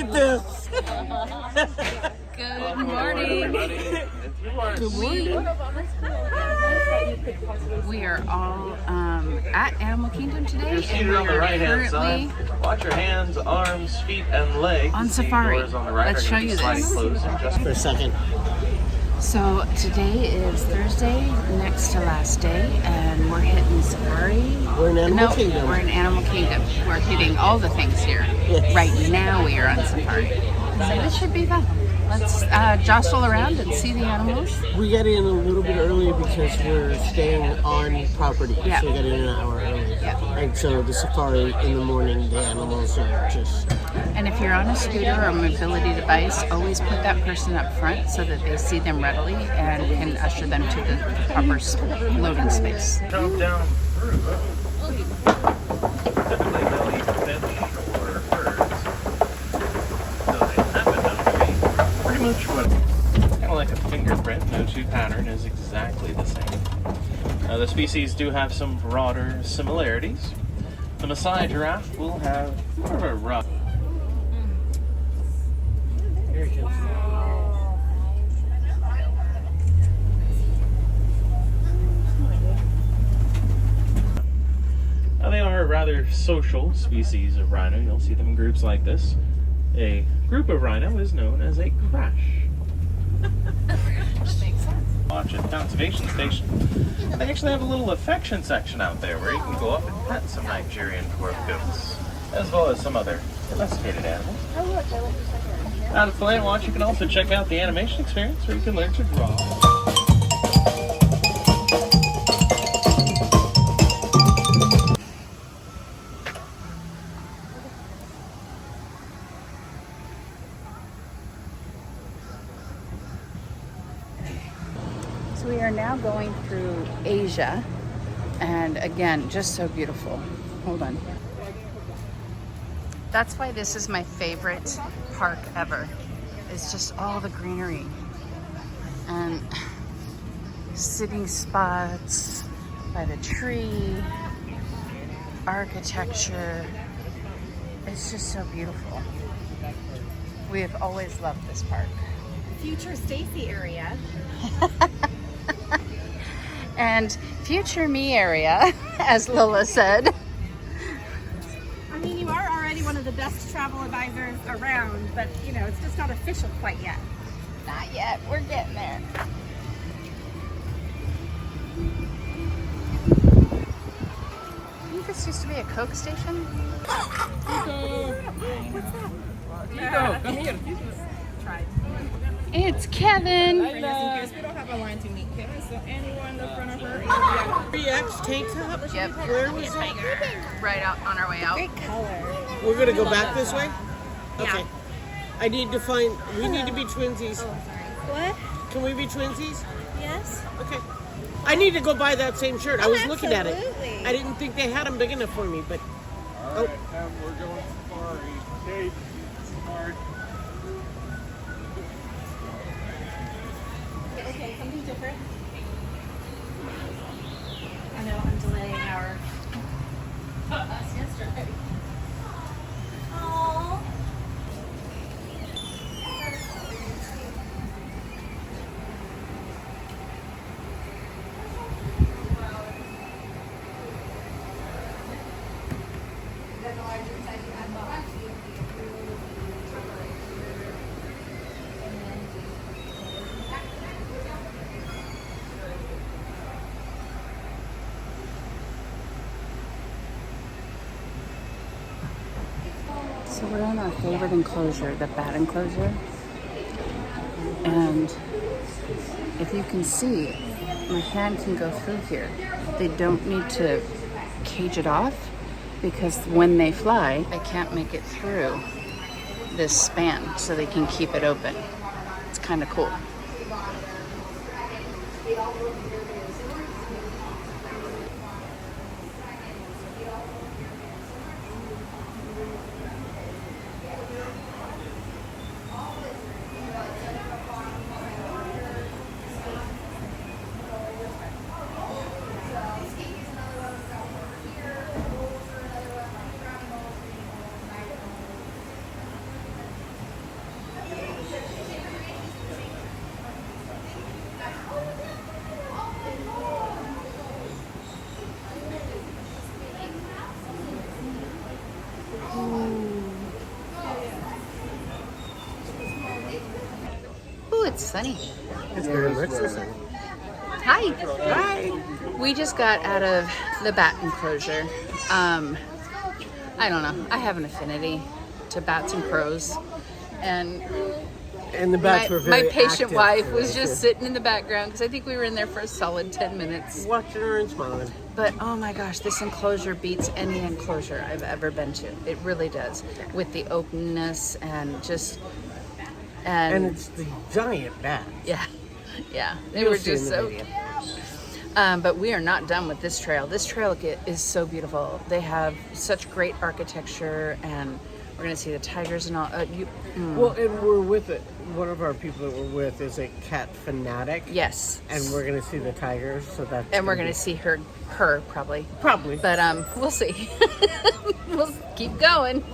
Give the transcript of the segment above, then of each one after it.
at this. Good morning. Good morning. We are all at Animal Kingdom today. You're seated on the right-hand side. Watch your hands, arms, feet, and legs. On safari. On the right Let's show you this. For a second. So today is Thursday, next to last day, and we're hitting safari. We're in Animal Kingdom. We're in Animal Kingdom. We're hitting all the things here. Yes. Right now we are on safari. So this should be fun. Let's jostle around and see the animals. We got in a little bit early because we're staying on property. Yeah. So we got in an hour early. Yeah. And so the safari in the morning, the animals are just... And if you're on a scooter or a mobility device, always put that person up front so that they see them readily and can usher them to the proper loading space. Jump down through. Typically they'll eat fish or birds. So they happen to be pretty much what, kind of like a fingerprint. No two pattern is exactly the same. The species do have some broader similarities. The Maasai giraffe will have more of a rough. Very good. Now, they are a rather social species of rhino. You'll see them in groups like this. A group of rhino is known as a crash. Makes sense. Watch at conservation station. They actually have a little affection section out there where you can go up and pet some Nigerian dwarf goats, as well as some other domesticated animals. Out at the Land Watch, you can also check out the animation experience where you can learn to draw. So we are now going through Asia, and again, just so beautiful. Hold on. That's why this is my favorite park ever. It's just all the greenery and sitting spots by the tree, architecture. It's just so beautiful. We have always loved this park. Future Stacy area. And future me area, as Lola said. I mean, you are already one of the best travel advisors around, but you know, it's just not official quite yet. Not yet, we're getting there. I think this used to be a Coke station. Come here. Tried. It's Kevin. In case we don't have a line to meet Kevin, so anyone in front of her. 3X tank top? Yep, Where was that? right out on our way out. Great color. We're going to go back this way? Yeah. Okay. I need to find... We need to be twinsies. What? Can we be twinsies? Yes. Okay. I need to go buy that same shirt. I was looking at it. Absolutely. I didn't think they had them big enough for me, but... We're going safari. Okay, safari. Okay, something different. I know I'm delaying our us yesterday. Aww. So we're in our favorite enclosure, the bat enclosure. And if you can see, my hand can go through here. They don't need to cage it off because when they fly, they can't make it through this span, so they can keep it open. It's kind of cool. It's sunny. It's very much the same. Hi. Hi. We just got out of the bat enclosure. I don't know. I have an affinity to bats and crows. And And the bats were very my patient active wife for was us. just sitting in the background because I think we were in there for a solid 10 minutes. watching her and smiling. But oh my gosh, this enclosure beats any enclosure I've ever been to. It really does. With the openness and just And it's the giant bat. yeah, yeah. They You'll were see in just the so. video. But we are not done with this trail. This trail is so beautiful. They have such great architecture, and we're gonna see the tigers and all. Well, and we're with it. One of our people that we're with is a cat fanatic. Yes. And we're gonna see the tigers, so that's. And we're gonna see her probably. Probably. But we'll see. We'll keep going.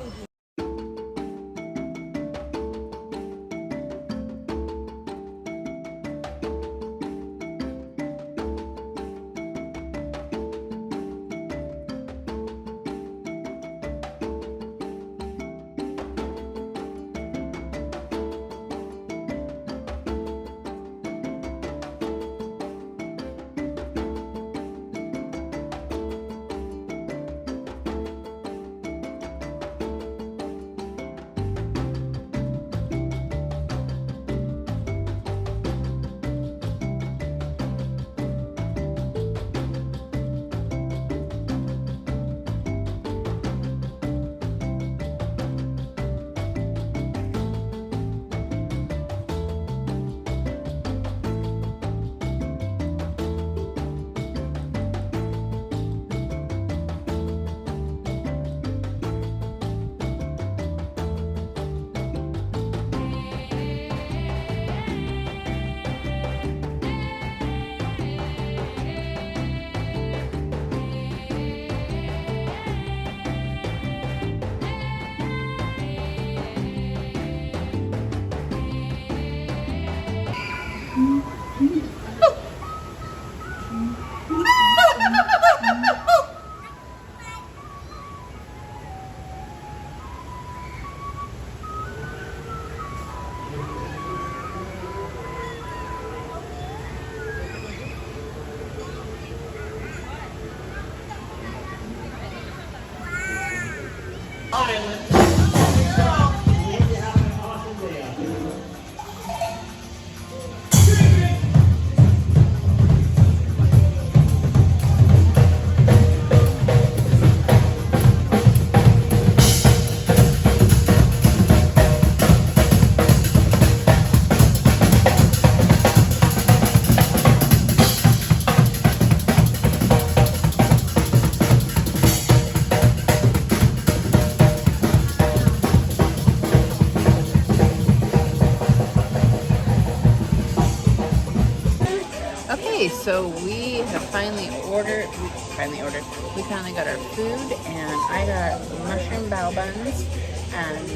Okay, so we have finally got our food, and I got mushroom bao buns and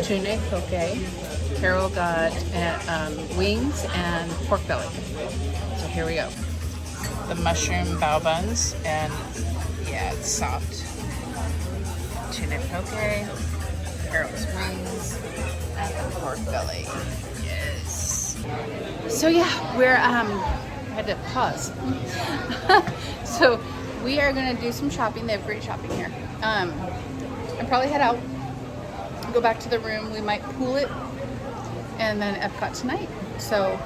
tuna poke. Carol got wings and pork belly. So here we go. The mushroom bao buns, and yeah, it's soft. Tuna poke, Carol's wings, and the pork belly. Yes. So yeah, we're I had to pause. So we are gonna do some shopping. They have great shopping here. And probably head out, go back to the room. We might pool it, and then Epcot tonight. So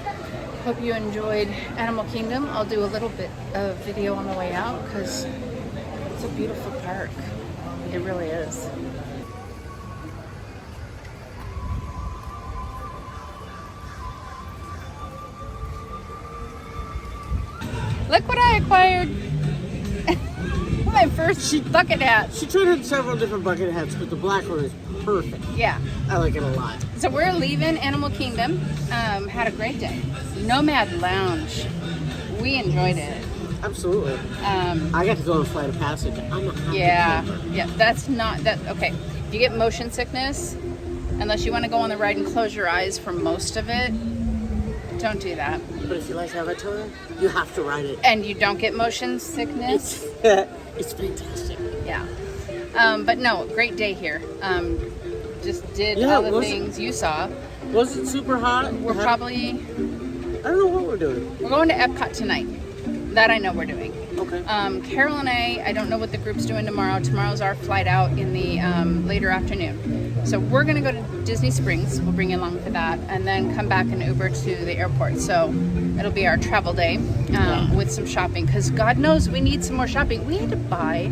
hope you enjoyed Animal Kingdom. I'll do a little bit of video on the way out because it's a beautiful park. It really is. Look what I acquired. My first bucket hat. She tried out several different bucket hats, but the black one is perfect. Yeah. I like it a lot. So we're leaving Animal Kingdom. Had a great day. Nomad Lounge. We enjoyed it. Absolutely. I got to go on Flight of Passage. I'm a happy camper. Yeah. That's not that. Okay. If you get motion sickness, unless you want to go on the ride and close your eyes for most of it, don't do that. But if you like Avatar, you have to ride it. And you don't get motion sickness. It's fantastic. Yeah. But no, great day here. Just did Yeah, all the it was- things you saw. Was it super hot? We're probably... I don't know what we're doing. We're going to Epcot tonight. That I know we're doing. Okay. Carol and I don't know what the group's doing tomorrow. Tomorrow's our flight out in the later afternoon. So we're going to go to Disney Springs. We'll bring you along for that. And then come back and Uber to the airport. So it'll be our travel day with some shopping. Because God knows we need some more shopping. We had to buy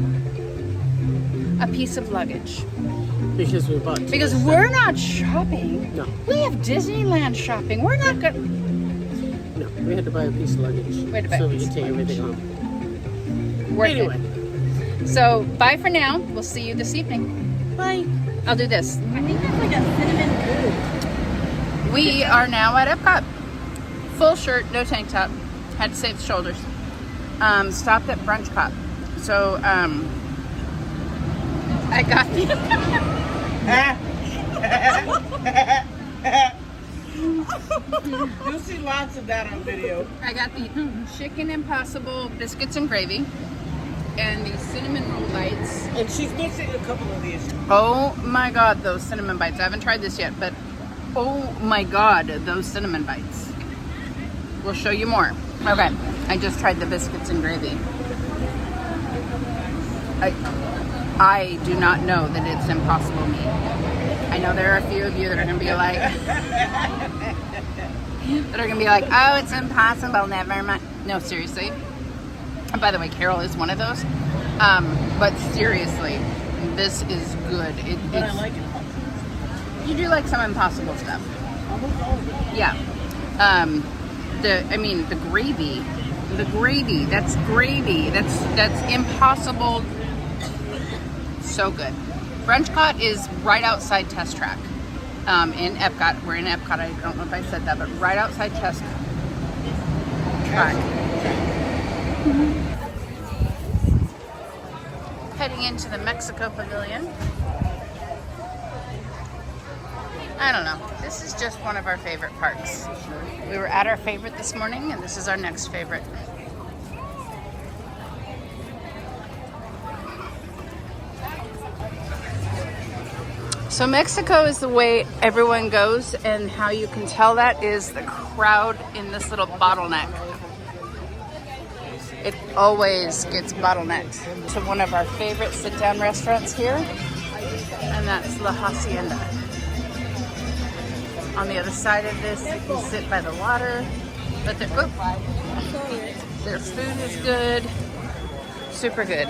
a piece of luggage. Because we bought. Because we're not shopping. No. We have Disneyland shopping. We're not going to... No, we had to buy a piece of luggage. We had to buy a so we piece could of take everything home. Worth Anyway. it. So, bye for now. We'll see you this evening. Bye. I'll do this. I think that's like a cinnamon roll. We are now at Epcot. Full shirt, no tank top. Had to save the shoulders. Stopped at Brunch Cop. So, I got You'll see lots of that on video. I got the Chicken Impossible biscuits and gravy and the cinnamon roll bites. And she's mixing a couple of these. Oh my God, those cinnamon bites. I haven't tried this yet, but oh my God, those cinnamon bites. We'll show you more. Okay, I just tried the biscuits and gravy. I do not know that it's impossible meat. I know there are a few of you that are going to be like, oh, it's impossible, never mind. No, seriously. And by the way, Carol is one of those. But seriously, this is good. But I like it. You do like some impossible stuff. Almost all of it. Yeah. The gravy, that's gravy. That's impossible. So good. Brunchcott is right outside Test Track in Epcot. We're in Epcot. I don't know if I said that, but right outside Test Track. Heading into the Mexico Pavilion. I don't know. This is just one of our favorite parks. We were at our favorite this morning, and this is our next favorite. So Mexico is the way everyone goes, and how you can tell that is the crowd in this little bottleneck. It always gets bottlenecked to one of our favorite sit-down restaurants here, and that's La Hacienda. On the other side of this, you can sit by the water, but their food is good, super good.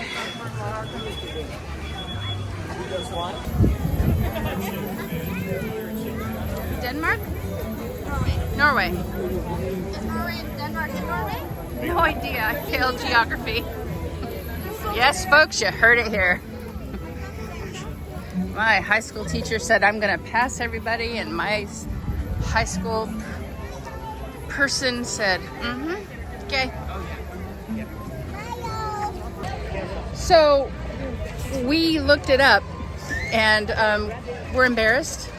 Denmark? Norway. Is Norway and Denmark in Norway? No idea. I failed geography. Yes, folks, you heard it here. My high school teacher said I'm going to pass everybody, and my high school person said, okay. So we looked it up, and we're embarrassed,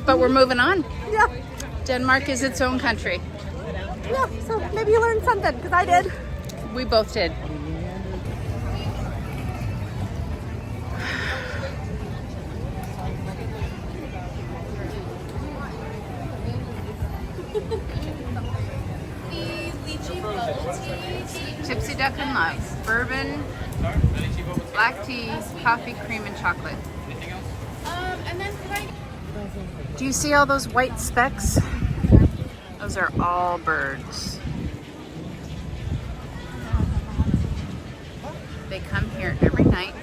but we're moving on. Yeah. Denmark is its own country. Yeah, so maybe you learned something, because I did. We both did. Tipsy Duck and Love. Bourbon, black tea, coffee, cream, and chocolate. And then could I... Do you see all those white specks? Those are all birds. They come here every night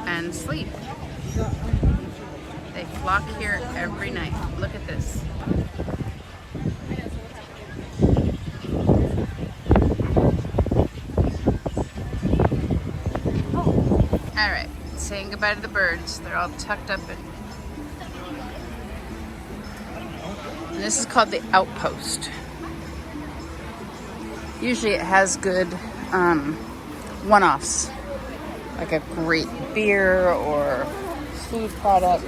and sleep. They flock here every night. Look at this. All right, saying goodbye to the birds. They're all tucked up in. And this is called the Outpost. Usually it has good one-offs, like a great beer or food product.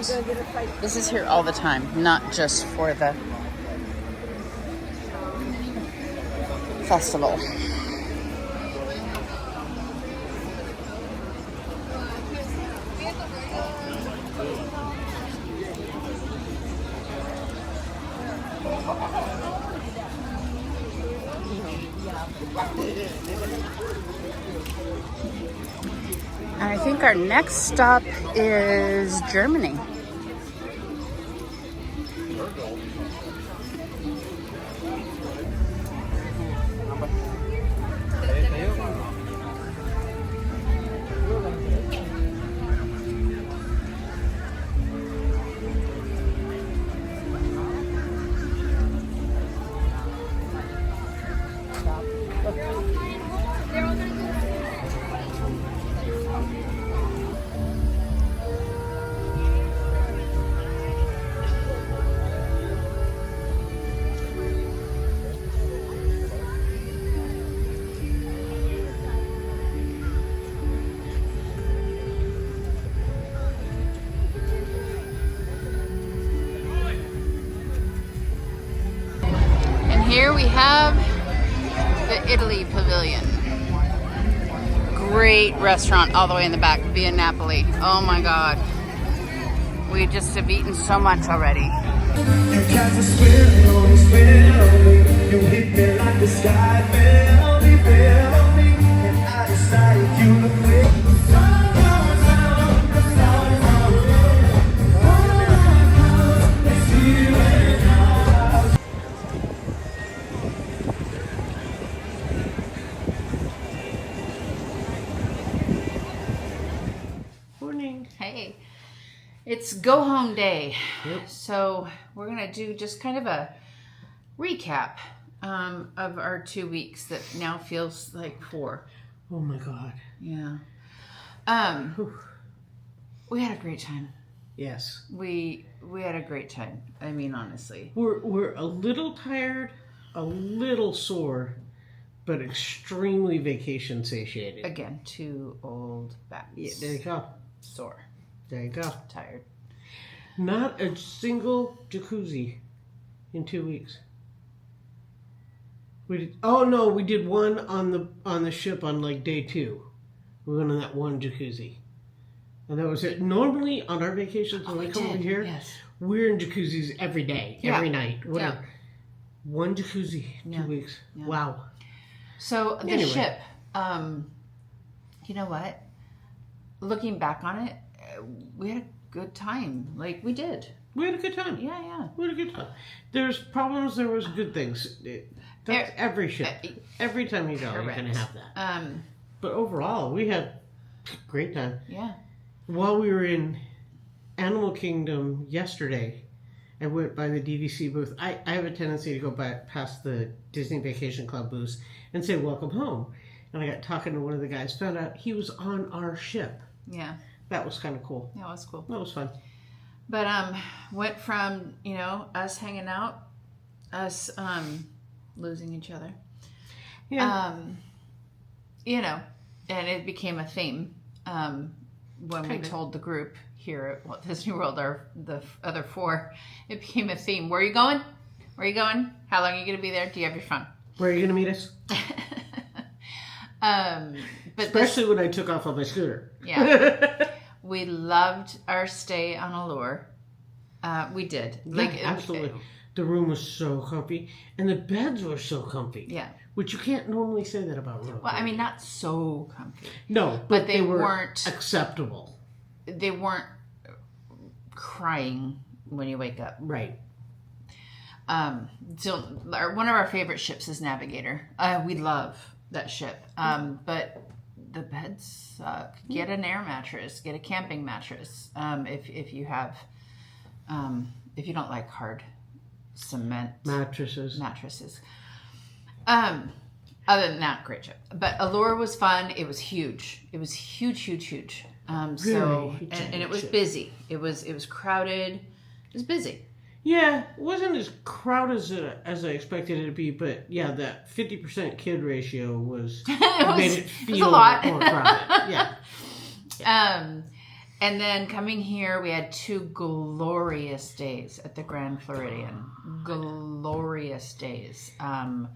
This is here all the time, not just for the festival. And I think our next stop is Germany. Here we have the Italy Pavilion. Great restaurant all the way in the back, via Napoli. Oh my God. We just have eaten so much already. You got to spin on me. You hit me like the sky fell on me, and I decided you look great. Hey, it's go home day. Yep. So we're gonna do just kind of a recap of our 2 weeks that now feels like 4. Oh my God. Yeah. We had a great time. Yes. We had a great time. I mean, honestly. We're a little tired, a little sore, but extremely vacation satiated. Again, 2 old bats. Yeah, there you go. Sore. There you go. Tired. Not a single jacuzzi in 2 weeks. We did. Oh no, we did one on the ship on like day 2. We went on that one jacuzzi, and that was it. Normally on our vacations when we come over here, yes, we're in jacuzzis every day, every night, whatever. Yeah. One jacuzzi, 2 weeks. Yeah. Wow. So the Anyway. ship, you know what? Looking back on it, we had a good time. Like, we did. We had a good time. Yeah. We had a good time. There's problems, there was good things. That's every ship. Every time you go, you're going to have that. But overall, we had a great time. Yeah. While we were in Animal Kingdom yesterday, I went by the DVC booth. I have a tendency to go past the Disney Vacation Club booths and say, welcome home. And I got talking to one of the guys, found out he was on our ship. Yeah. That was kind of cool. That was cool. That was fun. But went from, us hanging out, us losing each other. Yeah. And it became a theme when we told the group here at Walt Disney World, the other 4, it became a theme. Where are you going? Where are you going? How long are you going to be there? Do you have your fun? Where are you going to meet us? But Especially when I took off on my scooter. Yeah. We loved our stay on Allure. We did. Absolutely. The room was so comfy, and the beds were so comfy. Yeah. Which you can't normally say that about rooms. Well, I mean, not so comfy. No, but they weren't acceptable. They weren't crying when you wake up. Right. So one of our favorite ships is Navigator. We love that ship. But the beds suck. Get an air mattress. Get a camping mattress. If you have, if you don't like hard cement mattresses. Other than that, great ship. But Allure was fun. It was huge. It was huge. Huge and it was busy. It was crowded. It was busy. Yeah, it wasn't as crowded as I expected it to be, but yeah, that 50% kid ratio made it feel a lot more crowded. Yeah. And then coming here, we had 2 glorious days at the Grand Floridian. Glorious days. And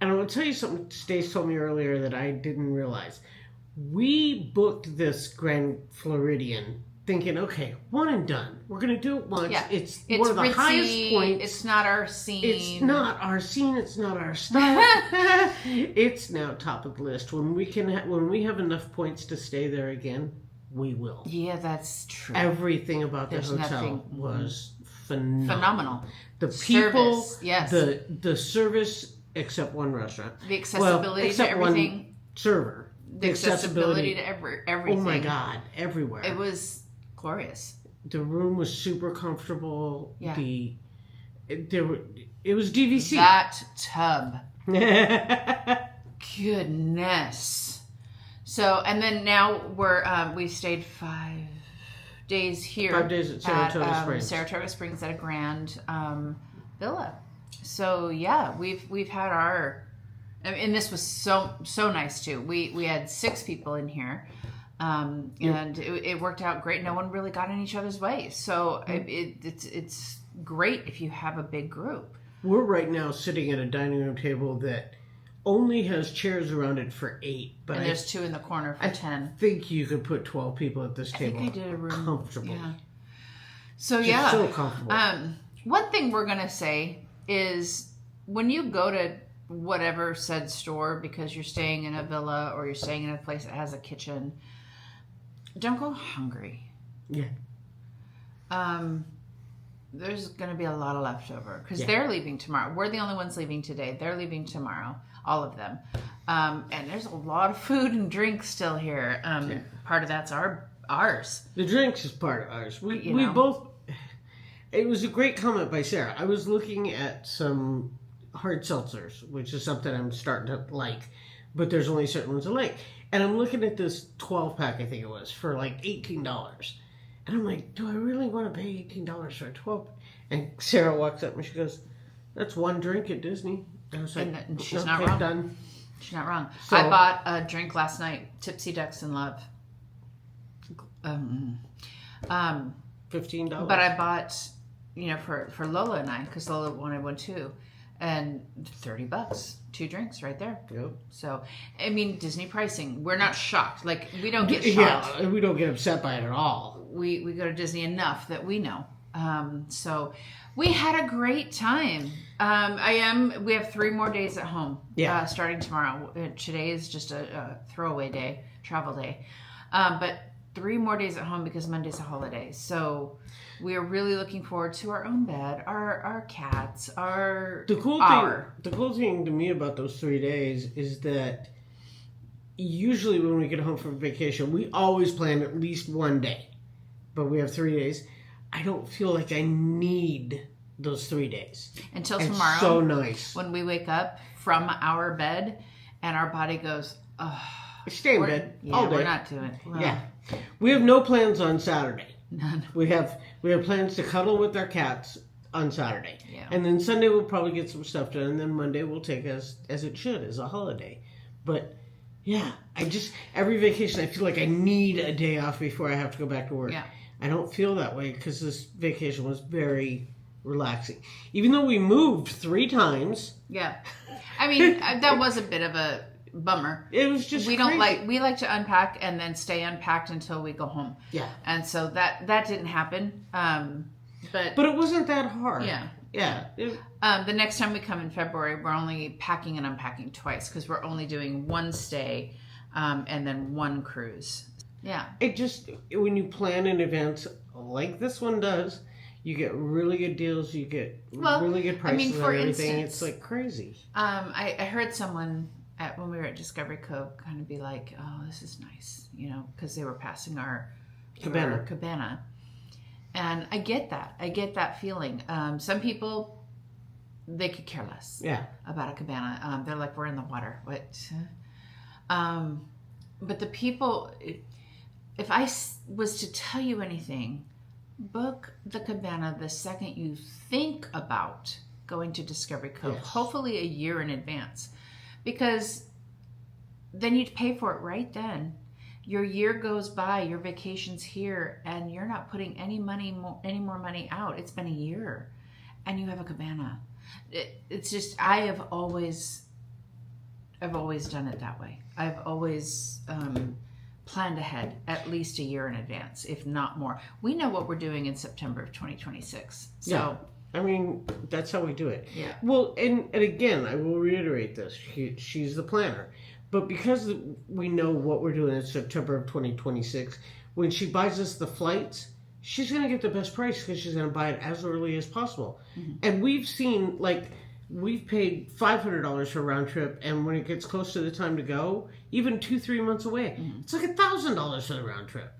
I will tell you something Stace told me earlier that I didn't realize. We booked this Grand Floridian thinking, okay, one and done. We're going to do it once. Yeah. It's one of the ritzy, highest points. It's not our scene. It's not our scene. It's not our style. It's now top of the list. When we have enough points to stay there again, we will. Yeah, that's true. Everything about the There's hotel nothing- was phenomenal. The Service, people, yes. the service, except one restaurant. The accessibility to except everything. one server. The accessibility to everything. Oh my God, everywhere. It was glorious. The room was super comfortable. Yeah. It was DVC. That tub. Goodness. So, and then now we stayed 5 days here. 5 days at Saratoga Springs. Saratoga Springs at a grand villa. So yeah, we've had our, and this was so nice too. We had 6 people in here, and it worked out great. No one really got in each other's way. So it's great if you have a big group. We're right now sitting at a dining room table that only has chairs around it for 8, but And there's 2 in the corner for 10. I think you could put 12 people at this table. I think I did a room comfortably. Yeah. So Just yeah, so comfortable. One thing we're gonna say is when you go to whatever said store because you're staying in a villa or you're staying in a place that has a kitchen, don't go hungry. Yeah. There's going to be a lot of leftover because Yeah. they're leaving tomorrow. We're the only ones leaving today. They're leaving tomorrow, all of them. And there's a lot of food and drink still here. Part of that's ours. The drinks is part of ours. We know. both. It was a great comment by Sarah. I was looking at some hard seltzers, which is something I'm starting to like, but there's only certain ones I like. And I'm looking at this 12-pack, I think it was, for like $18. And I'm like, do I really want to pay $18 for a 12? And Sarah walks up and she goes, "That's one drink at Disney." And I was like, And she's "Okay, not wrong. done." She's not wrong. So- I bought a drink last night, Tipsy Ducks in Love. $15. But I bought, for Lola and I, because Lola wanted one too, and $30, 2 drinks right there. Yep. So, I mean, Disney pricing, we're not shocked. Like, we don't get shocked. Yeah, we don't get upset by it at all. We go to Disney enough that we know. So we had a great time. We have 3 more days at home. Yeah. Starting tomorrow. Today is just a throwaway day, travel day. But 3 more days at home because Monday's a holiday. So we are really looking forward to our own bed, our cats, The cool thing to me about those 3 days is that usually when we get home from vacation, we always plan at least one day. But we have 3 days. I don't feel like I need those 3 days. until It's tomorrow. so nice. When we wake up from our bed and our body goes, oh, Stay in bed yeah, all day. we're not doing it. Well, Yeah. We have no plans on Saturday. None. We have plans to cuddle with our cats on Saturday. Yeah. And then Sunday we'll probably get some stuff done, and then Monday we'll take as it should, as a holiday. But yeah, every vacation I feel like I need a day off before I have to go back to work. Yeah. I don't feel that way because this vacation was very relaxing. Even though we moved 3 times. Yeah. I mean, that was a bit of a bummer. It was just we like to unpack and then stay unpacked until we go home. Yeah. And so that didn't happen. But it wasn't that hard. Yeah. Yeah. The next time we come in February, we're only packing and unpacking twice because we're only doing 1 stay and then 1 cruise. Yeah. When you plan in advance like this one does, you get really good deals. You get really good prices for on everything. instance, It's like crazy. I heard someone when we were at Discovery Cove kind of be like, "Oh, this is nice," because they were passing our cabana. And I get that. I get that feeling. Some people, they could care less about a cabana. They're like, we're in the water. What? But the people, if I was to tell you anything, book the cabana the second you think about going to Discovery Cove, hopefully a year in advance, because then you'd pay for it right then. Your year goes by, your vacation's here, and you're not putting any more money out. It's been a year, and you have a cabana. It's just I've always done it that way. I've always planned ahead at least a year in advance, if not more. We know what we're doing in September of 2026. So. Yeah. I mean, that's how we do it. Yeah. Well, and again, I will reiterate this. She's the planner. But because we know what we're doing in September of 2026, when she buys us the flights, she's going to get the best price because she's going to buy it as early as possible. And we've seen, like, we've paid $500 for a round trip, and when it gets close to the time to go, even 2-3 months away, it's like $1,000 for the round trip.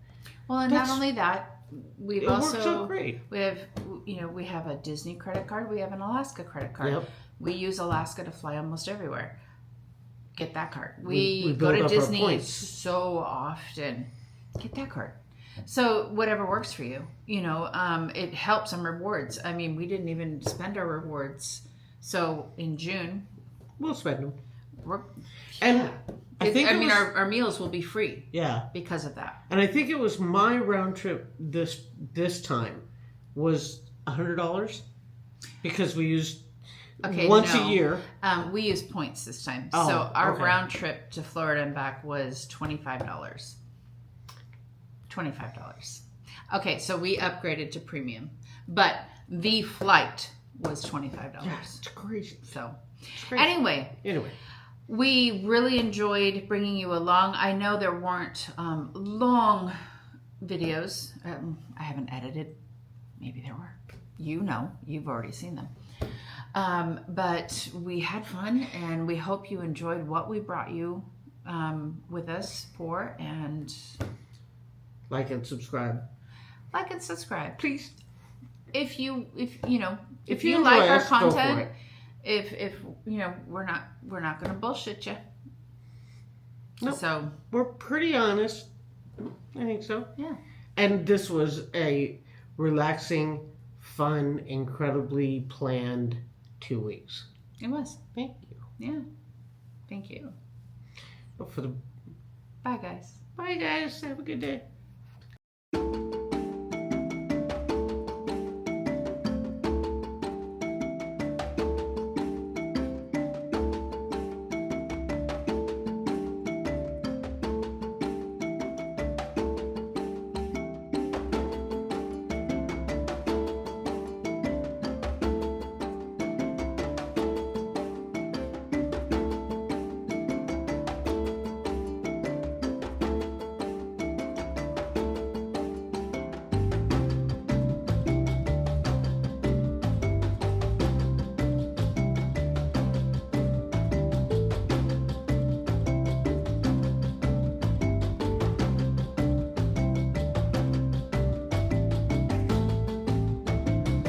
Well, and That's- not only that, we've It works also out great. we have we have a Disney credit card, we have an Alaska credit card. Yep. We use Alaska to fly almost everywhere. Get that card. We We go build to up our Disney points. so often. Get that card. So whatever works for you, it helps on rewards. I mean, we didn't even spend our rewards. So in June, We'll spend them. we're, And I think it was, our meals will be free yeah. because of that. And I think it was my round trip this time was $100 because we used once a year. We use points this time. Oh, so our okay. round trip to Florida and back was $25. $25. Okay, so we upgraded to premium. But the flight was $25. Yeah, it's crazy. So It's crazy. anyway, we really enjoyed bringing you along. I know there weren't long videos. I haven't edited. Maybe there were. You've already seen them. But we had fun, and we hope you enjoyed what we brought you with us for. And Like and subscribe. like and subscribe, Please. If you If you you like enjoy our us, go for content. it. If we're not gonna bullshit you. Nope. So We're pretty honest. I think so. yeah. And this was a relaxing, fun, incredibly planned 2 weeks. It was. Thank you. Yeah. Thank you. Bye, Bye, guys. guys. Have a good day.